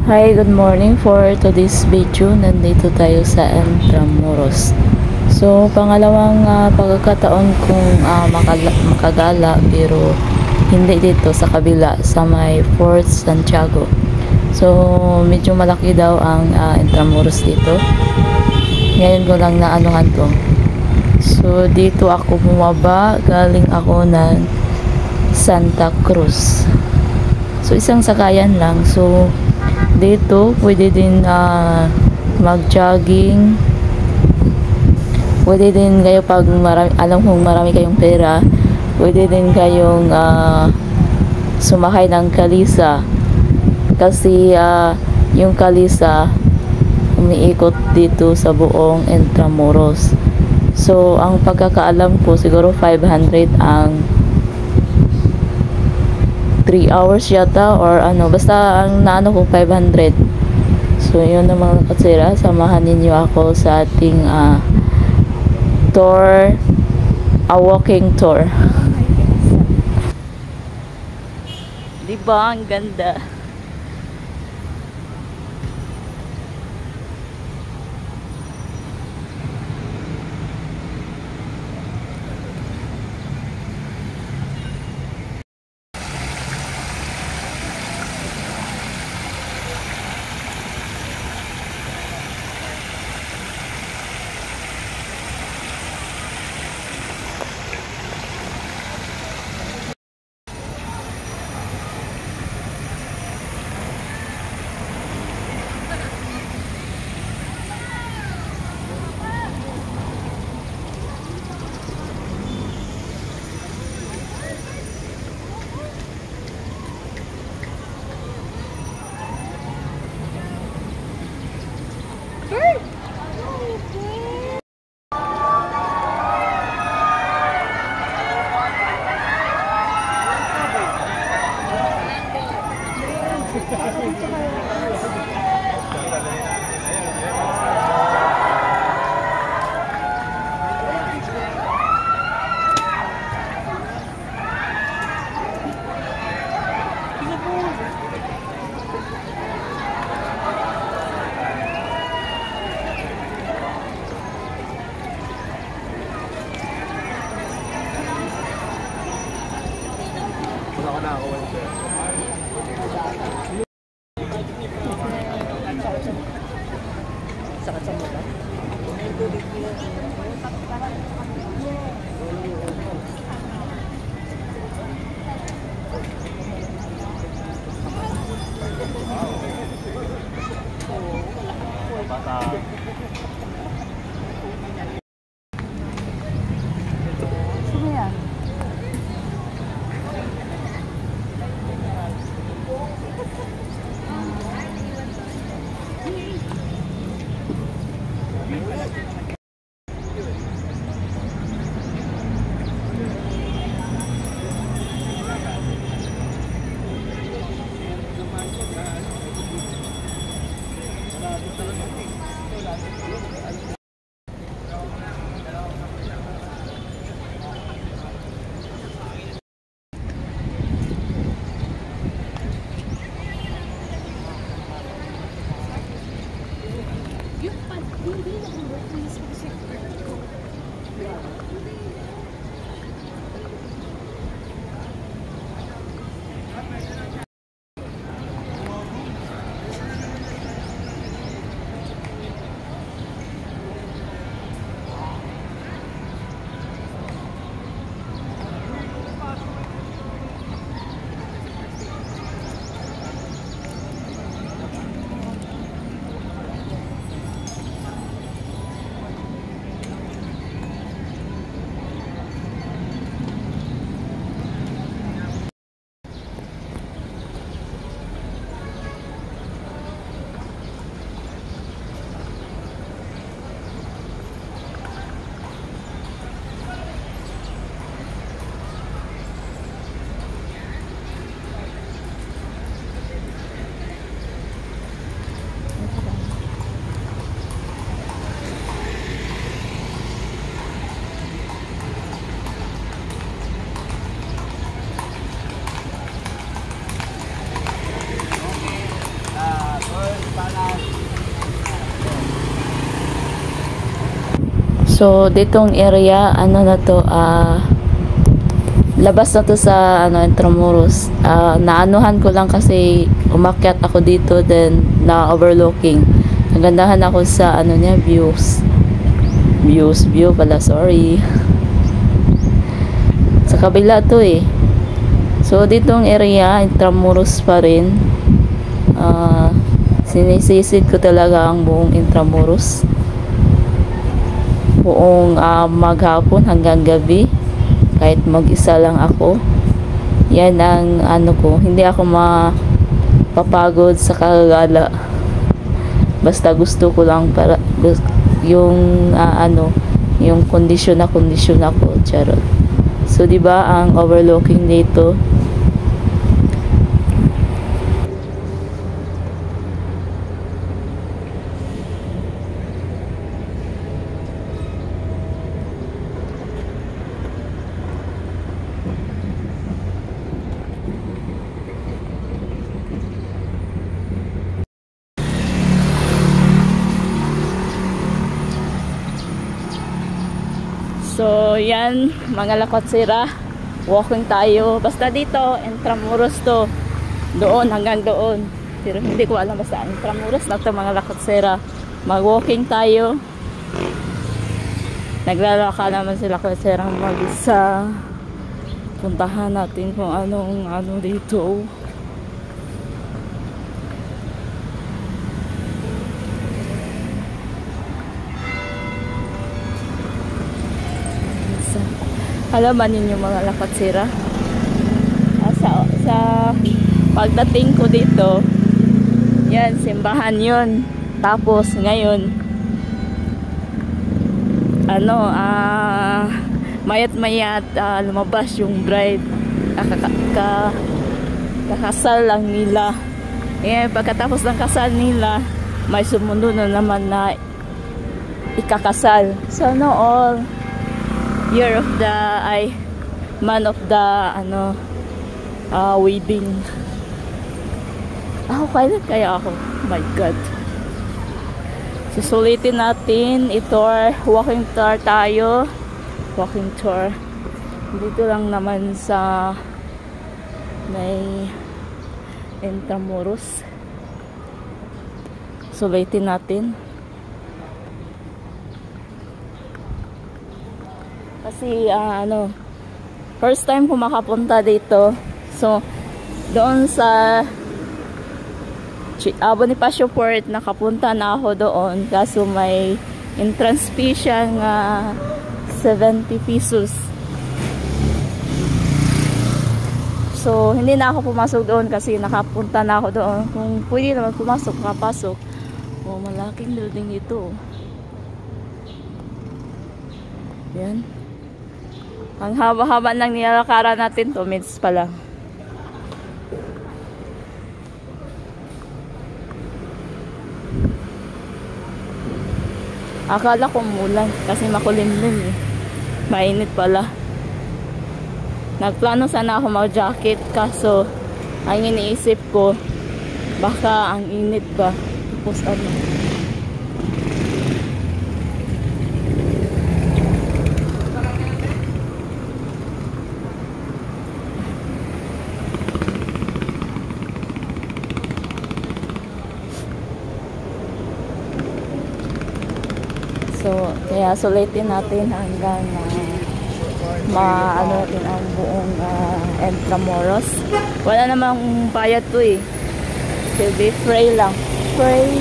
Hi, good morning. For today's video, nandito tayo sa Intramuros. So, pangalawang pagkakataon kong makagala pero hindi dito sa kabila sa may Fort Santiago. So, medyo malaki daw ang Intramuros dito. Ngayon ko lang naanuhan to. So, dito ako bumaba. Galing ako ng Santa Cruz. So, isang sakayan lang. So, dito pwede din mag-jogging, pwede din kayo pag alam kong marami kayong pera, pwede din kayong sumakay ng kalisa kasi yung kalisa umiikot dito sa buong Intramuros. So ang pagkakaalam ko siguro 500 ang 3 hours yata or ano, basta ang naano ko 500. So yun na mga katsira, samahan ninyo ako sa ating tour, a walking tour. Diba ang ganda? So ditong area ano na to, labas na to sa ano Intramuros. Naanuhan ko lang kasi umakyat ako dito, then na overlooking. Nagandahan ako sa ano niya, view pala, sorry. Sa kabila to eh. So ditong area Intramuros pa rin. Sinisisid ko talaga ang buong Intramuros. Buong maghapon hanggang gabi. Kahit mag-isa lang ako. Yan ang ano ko. Hindi ako mapapagod sa kagala. Basta gusto ko lang para yung yung kondisyon ako, charot. So di ba ang overlooking dito, so yan mga lakotsira, walking tayo basta dito, Intramuros to, doon hanggang doon, pero hindi ko alam basta Intramuros na to mga lakotsira. Mag-walking tayo, naglalaka naman sila lakotsira mag-isa. Puntahan natin kung anong ano dito. Halaman ninyo mga lakotsira. Sa pagdating ko dito, yan, simbahan yun. Tapos ngayon, mayat lumabas yung bride. Kakasal lang nila. Pagkatapos ng kasal nila, may sumunod na naman na ikakasal. So no all year of the man of the wedding. Kailan kaya ako? Oh my god. Susulitin natin itour, walking tour tayo. Walking tour dito lang naman sa may Intramuros. Sulitin natin kasi first time ko makapunta dito. So doon sa Bonifacio Port nakapunta na ako doon, kaso may entrance fee siya nga 70 pesos. So hindi na ako pumasok doon kasi nakapunta na ako doon. Kung pwede naman pumasok, kapasok. Malaking building ito. Yan. Ang haba-haba ng nilalakaran natin, 2 minutes pa lang. Akala ko umulan kasi makulimlim eh. Mainit pala. Nagplano sana ako mag-jacket, kaso ang iniisip ko, baka ang init ba. Tapos so kaya sulitin natin hanggang natin ang buong Intramuros. Wala namang bayad to eh. Will be free lang. Free.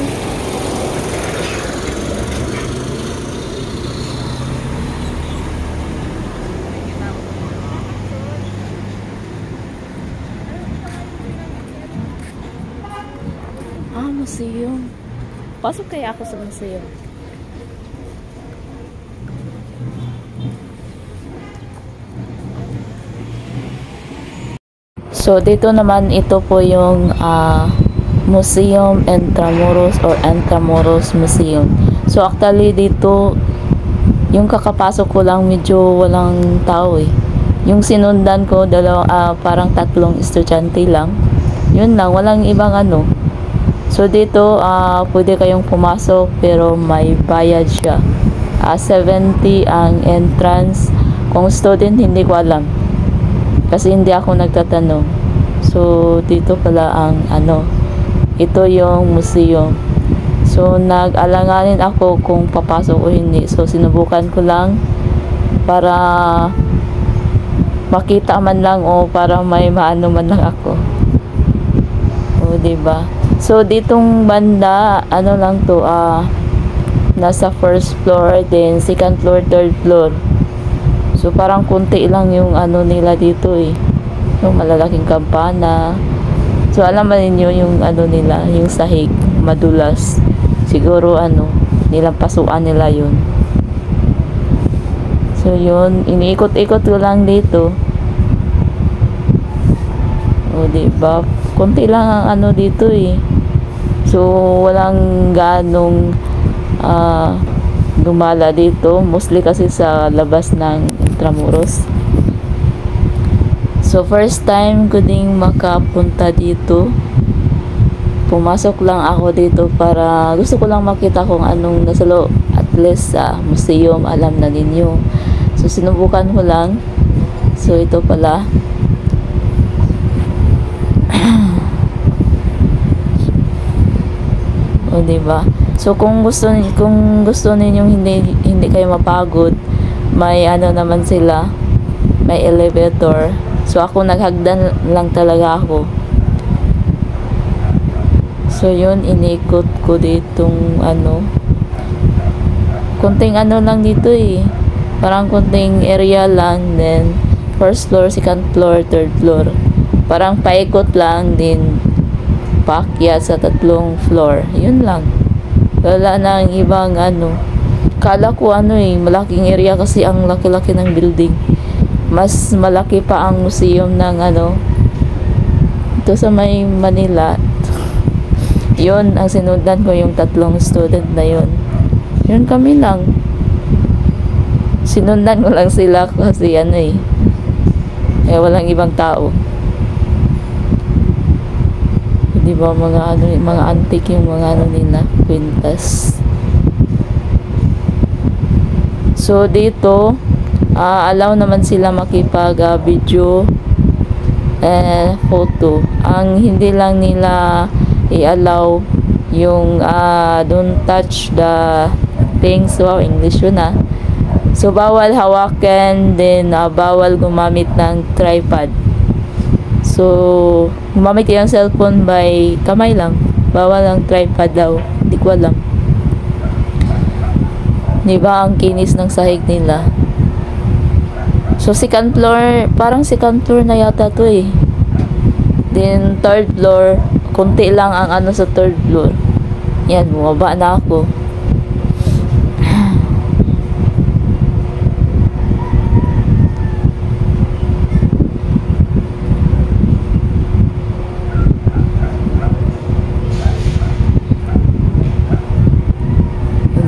Museum. Pasok kaya ako sa museum. So dito naman, ito po yung Museum Intramuros or Intramuros Museum. So actually dito, yung kakapasok ko lang medyo walang tao eh. Yung sinundan ko, parang 3 estudyante lang. Yun lang, walang ibang ano. So dito, pwede kayong pumasok pero may bayad siya. 70 ang entrance. Kung student, hindi ko alam. Kasi hindi ako nagtatanong. So, dito pala ang ito yung museum. So, nag-alanganin ako kung papasok o hindi. So, sinubukan ko lang para makita man lang o para may maano man lang ako. O, diba? So, ditong banda, lang to, nasa first floor, then second floor, third floor. So, parang kunti lang yung nila dito eh. Yung malalaking kampana. So, alam mo ninyo yung nila, yung sahig, madulas. Siguro nilang pasuan nila yun. So, yun, iniikot-ikot ko lang dito. O, diba? Kunti lang ang dito eh. So, walang ganong gumala dito. Mostly kasi sa labas ng Intramuros. So, first time ko ding makapunta dito. Pumasok lang ako dito para gusto ko lang makita kung anong nasa loob. At least sa museum, alam na ninyo. So, sinubukan ko lang. So, ito pala. O, diba? So, kung gusto ninyong hindi kayo mapagod, may naman sila, may elevator. So, ako naghagdan lang talaga ako. So, yun, inikot ko ditong kunting lang dito eh. Parang kunting area lang, then first floor, second floor, third floor. Parang paikot lang, din paakyat sa 3 floor. Yun lang. Wala na ang ibang Kala ko malaking area kasi ang laki-laki ng building. Mas malaki pa ang museum ng ito sa may Manila. Yun, ang sinundan ko yung 3 student na yun. Yun kami lang. Sinundan ko lang sila kasi walang ibang tao. Diba mga antique yung mga nila, kwintas. So dito allow naman sila makipag video and photo. Ang hindi lang nila i-allow yung don't touch the things. Wow, English yun So bawal hawakan, then bawal gumamit ng tripod. So, gumamit yung cellphone by kamay lang. Bawal ang tripod daw. Hindi ko alam. Diba ang kinis ng sahig nila? So, second floor, parang second floor na yata to eh. Then, third floor, konti lang ang sa third floor. Yan, bumaba na ako.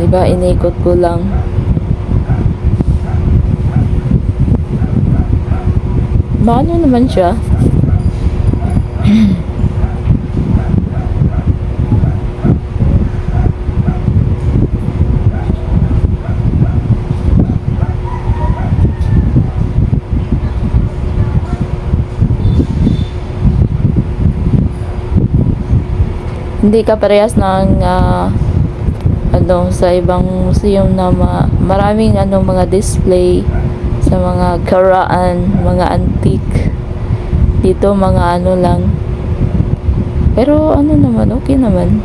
Diba, inikot ko lang. Maano naman siya? Hindi ka parehas ng sa ibang museum na maraming mga display sa mga karaan, mga antique. Dito mga lang. Pero naman, okay naman.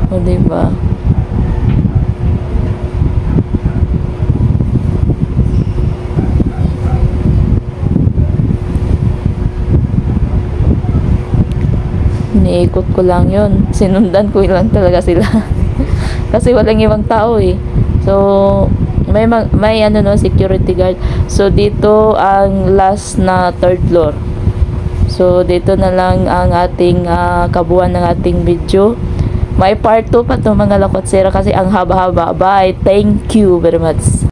O, diba? Iniikot ko lang yun. Sinundan ko lang talaga sila. Kasi walang ibang tao eh. So, may security guard. So, dito ang last na third floor. So, dito na lang ang ating kabuuan ng ating video. May part 2 pa to mga lakotsera kasi ang haba-haba. Bye. Thank you very much.